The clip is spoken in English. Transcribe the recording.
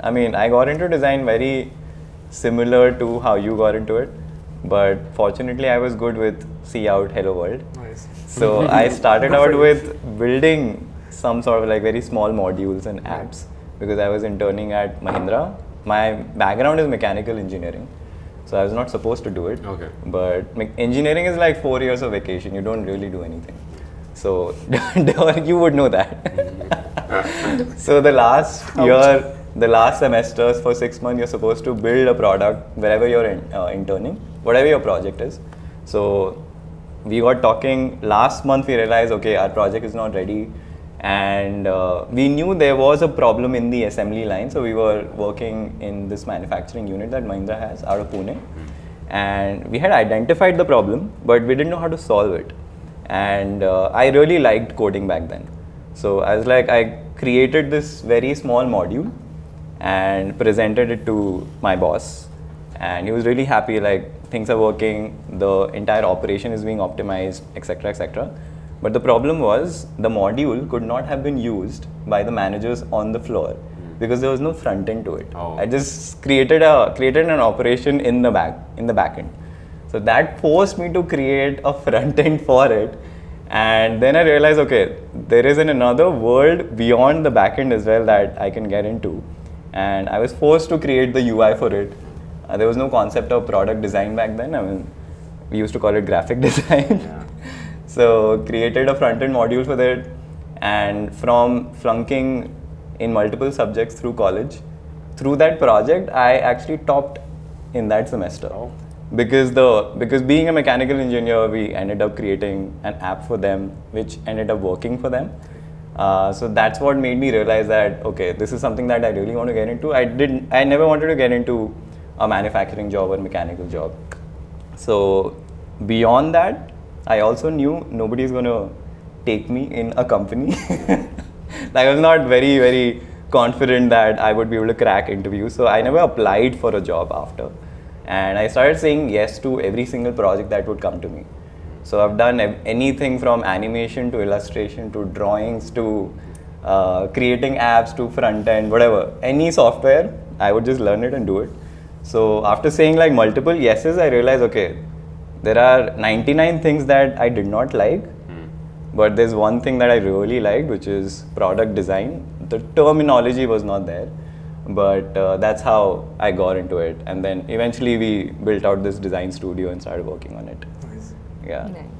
I mean, I got into design very similar to how you got into it, but fortunately I was good with see out hello world. Nice. So I started out with building some sort of like very small modules and apps because I was interning at Mahindra. My background is mechanical engineering, so I was not supposed to do it. Okay. But engineering is like 4 years of vacation. You don't really do anything. So you would know that. So the last year, the last semesters for 6 months, you're supposed to build a product wherever you're interning, whatever your project is. So we got talking last month. We realized, okay, our project is not ready, and we knew there was a problem in the assembly line. So we were working in this manufacturing unit that Mahindra has out of Pune, and we had identified the problem, but we didn't know how to solve it. And I really liked coding back then. So I was like, I created this very small module and presented it to my boss, and he was really happy, like things are working, the entire operation is being optimized, etc., etc. But the problem was the module could not have been used by the managers on the floor because there was no front end to it. Oh. I just created an operation in the back end. So that forced me to create a front end for it. And then I realized, okay, there is another world beyond the back end as well that I can get into. And I was forced to create the UI for it. There was no concept of product design back then. I mean, we used to call it graphic design. Yeah. So created a front end module for that. And from flunking in multiple subjects through college, through that project, I actually topped in that semester. Oh. Because being a mechanical engineer, we ended up creating an app for them, which ended up working for them. So that's what made me realize that, okay, this is something that I really want to get into. I never wanted to get into a manufacturing job or mechanical job. So beyond that, I also knew nobody's going to take me in a company. Like I was not very, very confident that I would be able to crack interviews. So I never applied for a job after. And I started saying yes to every single project that would come to me. So I've done anything from animation to illustration to drawings to creating apps to front end, whatever. Any software, I would just learn it and do it. So after saying like multiple yeses, I realized, okay, there are 99 things that I did not like, but there's one thing that I really liked, which is product design. The terminology was not there. But that's how I got into it, and then eventually we built out this design studio and started working on it. Nice. Yeah. Nice.